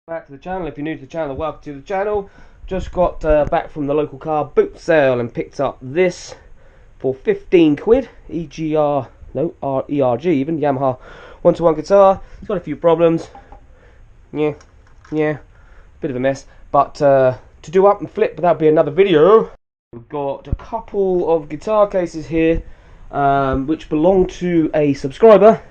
Back to the channel. If you're new to the channel, welcome to the channel. Just got back from the local car boot sale and picked up this for 15 quid. ERG even, Yamaha 1-to-1 guitar. It's got a few problems. Yeah, bit of a mess. But to do up and flip, that'll be another video. We've got a couple of guitar cases here, which belong to a subscriber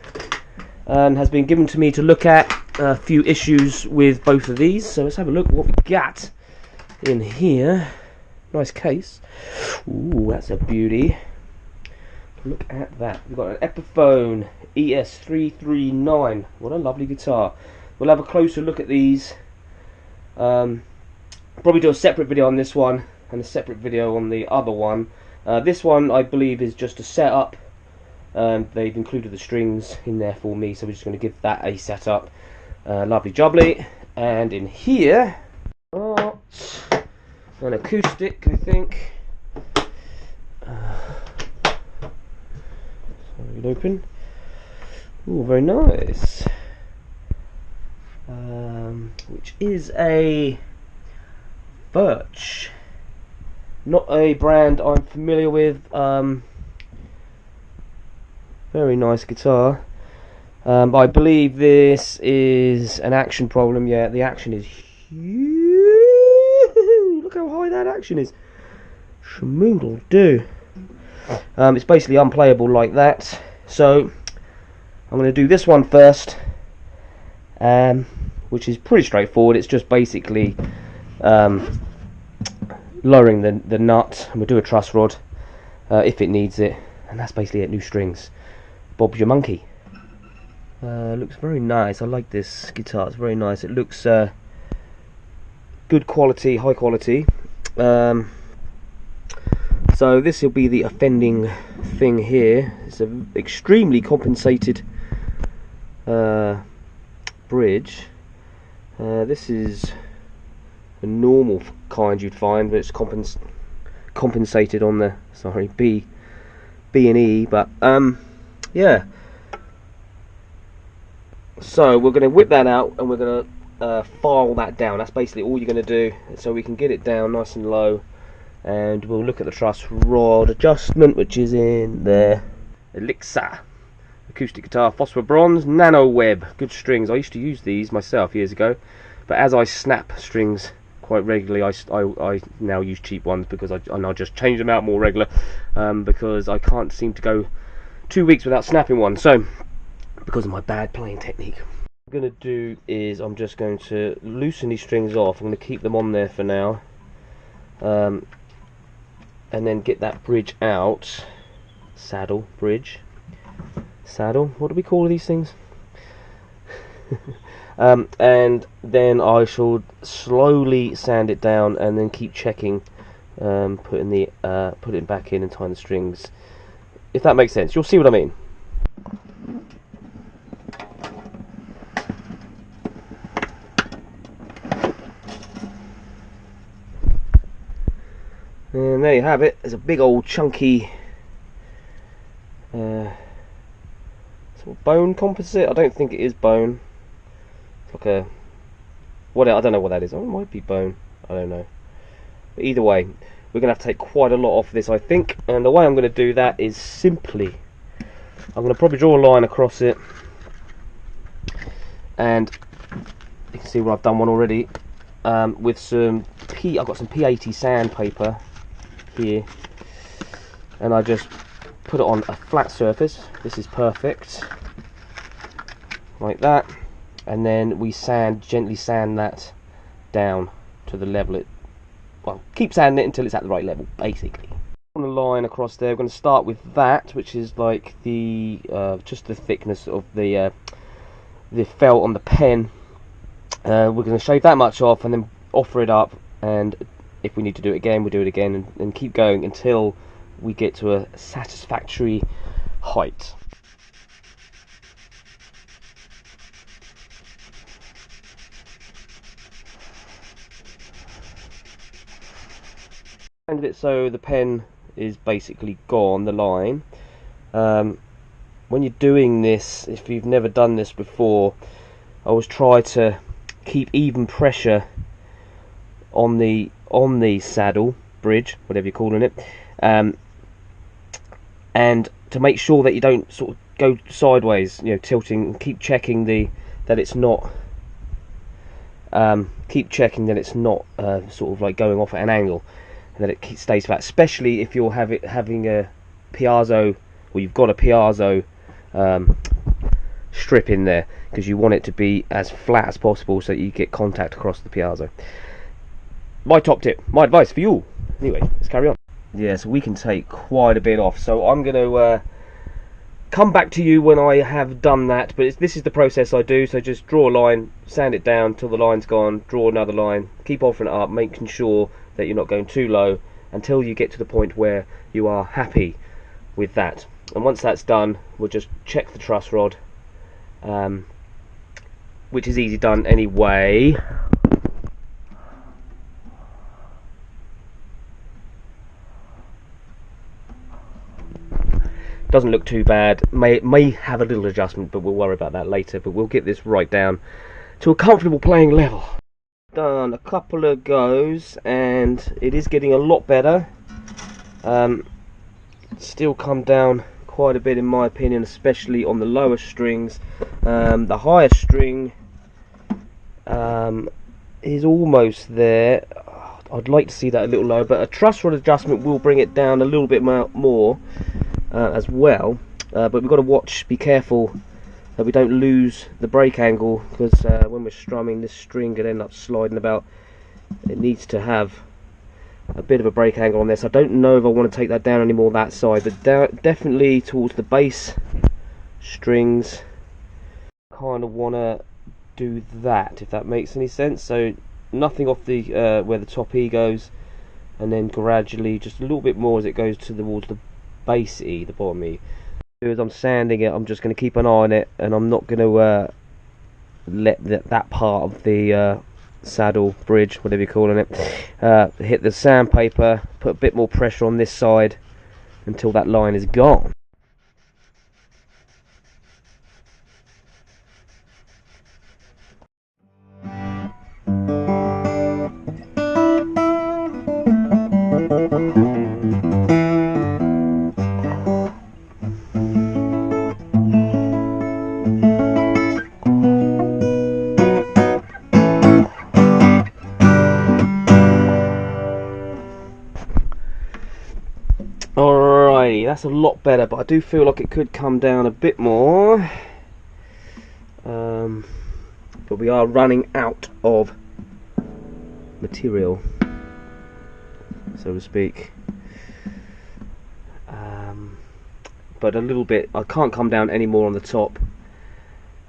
and has been given to me to look at a few issues with both of these. So let's have a look at what we got in here. Nice case. Ooh, that's a beauty. Look at that. We've got an Epiphone ES339. What a lovely guitar. We'll have a closer look at these. Probably do a separate video on this one and a separate video on the other one. This one I believe is just a setup. They've included the strings in there for me, so we're just going to give that a setup. Lovely jubbly. And in here, got an acoustic, I think. It open. Ooh, very nice. Which is a Furch. Not a brand I'm familiar with. Very nice guitar. I believe this is an action problem. Yeah, the action is huge. Look how high that action is. Schmoodle do. It's basically unplayable like that. So I'm going to do this one first, which is pretty straightforward. It's just basically lowering the nut, and we'll do a truss rod if it needs it, and that's basically it. New strings. Bob's your monkey. Looks very nice. I like this guitar. It's very nice. It looks good quality, high quality. So this will be the offending thing here. It's an extremely compensated bridge. This is a normal kind you'd find, but it's compensated on the B and E. But yeah. So we're going to whip that out and we're going to file that down. That's basically all you're going to do, so we can get it down nice and low. And we'll look at the truss rod adjustment, which is in there. Elixir acoustic guitar, phosphor bronze, nano web, good strings. I used to use these myself years ago, but as I snap strings quite regularly, I now use cheap ones because I just change them out more regular, because I can't seem to go 2 weeks without snapping one. So because of my bad playing technique, what I'm going to do is I'm just going to loosen these strings off. I'm going to keep them on there for now. And then get that bridge out. Saddle, bridge, saddle. What do we call these things? And then I shall slowly sand it down, and then keep checking, putting it back in and tying the strings. If that makes sense, you'll see what I mean. And there you have it. There's a big old chunky sort of bone composite. I don't think it is bone. It's like a I don't know what that is. Oh, it might be bone. I don't know. But either way, we're going to have to take quite a lot off this, I think. And the way I'm going to do that is simply, I'm going to probably draw a line across it, and you can see where I've done one already, with some I've got some P80 sandpaper here, and I just put it on a flat surface. This is perfect, like that, and then we gently sand that down to the level keep sanding it until it's at the right level, basically. On a line across there, we're going to start with that, which is like the just the thickness of the felt on the pen. We're going to shave that much off and then offer it up, and if we need to do it again, we'll do it again, and keep going until we get to a satisfactory height. And it so the pen is basically gone, the line. When you're doing this, if you've never done this before, I always try to keep even pressure on the saddle bridge, whatever you're calling it, and to make sure that you don't sort of go sideways, you know, tilting. Keep checking that it's not sort of like going off at an angle, and that it stays flat, especially if you're having a piezo, or you've got a piezo strip in there, because you want it to be as flat as possible so that you get contact across the piezo. My top tip, my advice for you. Anyway, let's carry on. Yeah, so we can take quite a bit off, so I'm going to come back to you when I have done that, but this is the process I do. So just draw a line, sand it down till the line's gone, draw another line, keep offering it up, making sure that you're not going too low until you get to the point where you are happy with that. And once that's done, we'll just check the truss rod, which is easy done anyway. Doesn't look too bad, may have a little adjustment, but we'll worry about that later. But we'll get this right down to a comfortable playing level. Done a couple of goes and it is getting a lot better. Still come down quite a bit in my opinion, especially on the lower strings. The higher string is almost there. I'd like to see that a little lower, but a truss rod adjustment will bring it down a little bit more as well. But we've got to be careful that we don't lose the break angle, because when we're strumming, this string could end up sliding about. It needs to have a bit of a break angle on this. I don't know if I want to take that down anymore that side, but definitely towards the bass strings, kind of want to do that, if that makes any sense. So nothing off the where the top E goes, and then gradually just a little bit more as it goes towards the bass E, the bottom E. As I'm sanding it, I'm just going to keep an eye on it, and I'm not going to let that part of the saddle bridge, whatever you're calling it, hit the sandpaper. Put a bit more pressure on this side until that line is gone. Alrighty, that's a lot better, but I do feel like it could come down a bit more. But we are running out of material, so to speak. But a little bit, I can't come down any more on the top,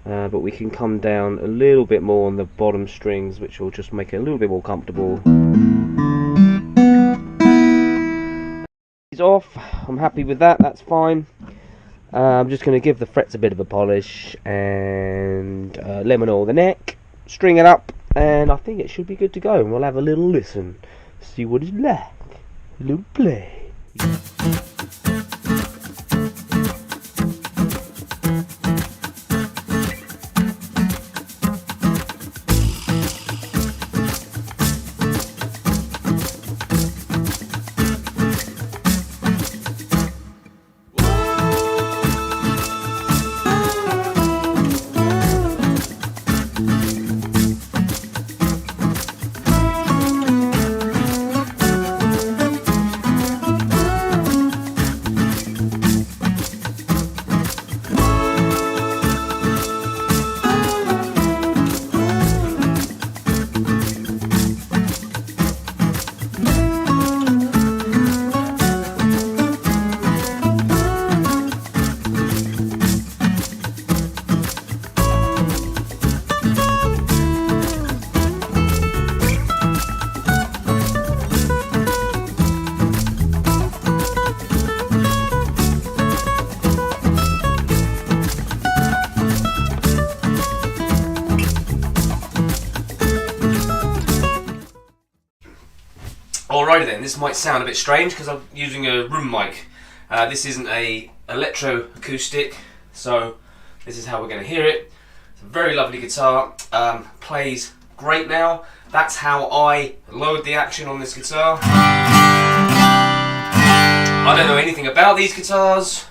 but we can come down a little bit more on the bottom strings, which will just make it a little bit more comfortable. Off, I'm happy with that, that's fine. I'm just going to give the frets a bit of a polish and lemon oil the neck, string it up, and I think it should be good to go. And we'll have a little listen, see what it's like, a little play. Alrighty then, this might sound a bit strange because I'm using a room mic. This isn't a electro-acoustic, so this is how we're going to hear it. It's a very lovely guitar, plays great now. That's how I load the action on this guitar. I don't know anything about these guitars.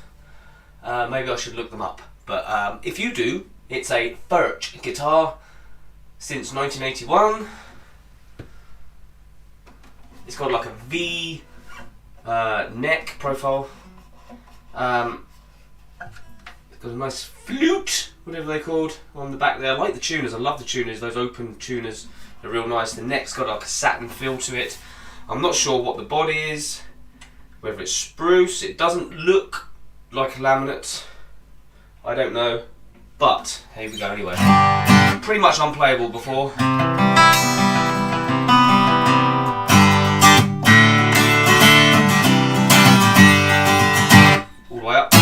Maybe I should look them up. But if you do, it's a Furch guitar since 1981. It's got like a V neck profile. It's got a nice flute, whatever they're called, on the back there. I like the tuners. I love the tuners. Those open tuners are real nice. The neck's got like a satin feel to it. I'm not sure what the body is, whether it's spruce. It doesn't look like a laminate. I don't know. But here we go anyway. Pretty much unplayable before. All the way up.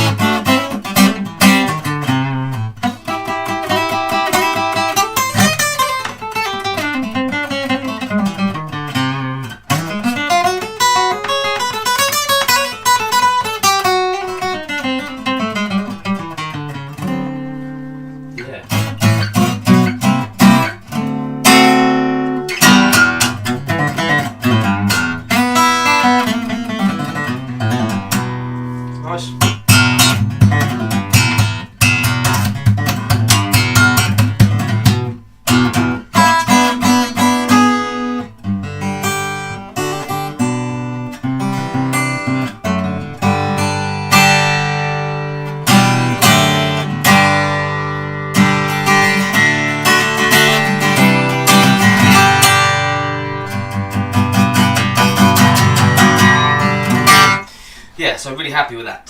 Yeah, so I'm really happy with that.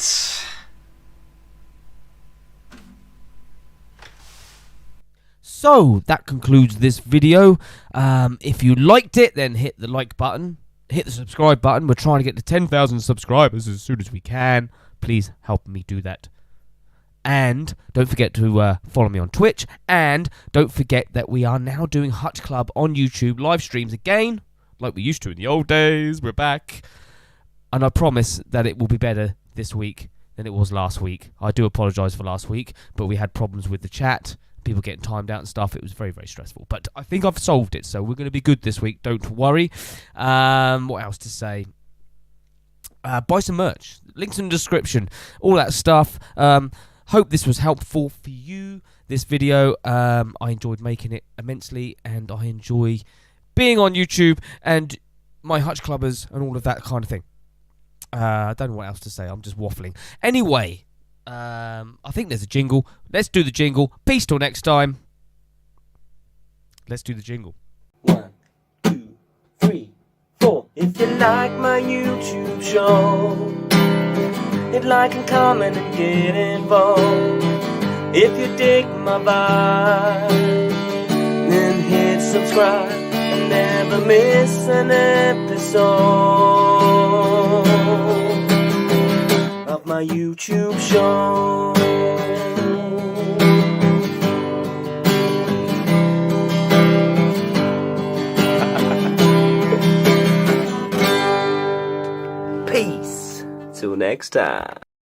So that concludes this video. If you liked it, then hit the like button, hit the subscribe button. We're trying to get to 10,000 subscribers as soon as we can. Please help me do that. And don't forget to follow me on Twitch. And don't forget that we are now doing Hutch Club on YouTube live streams again, like we used to in the old days. We're back. And I promise that it will be better this week than it was last week. I do apologise for last week, but we had problems with the chat, people getting timed out and stuff. It was very, very stressful. But I think I've solved it, so we're going to be good this week. Don't worry. What else to say? Buy some merch. Links in the description. All that stuff. Hope this was helpful for you, this video. I enjoyed making it immensely, and I enjoy being on YouTube and my Hutch Clubbers and all of that kind of thing. I don't know what else to say. I'm just waffling. Anyway, I think there's a jingle. Let's do the jingle. Peace till next time. Let's do the jingle. 1, 2, 3, 4. If you like my YouTube show, hit like and comment and get involved. If you dig my vibe, then hit subscribe and never miss an episode of my YouTube show. Peace. Till next time.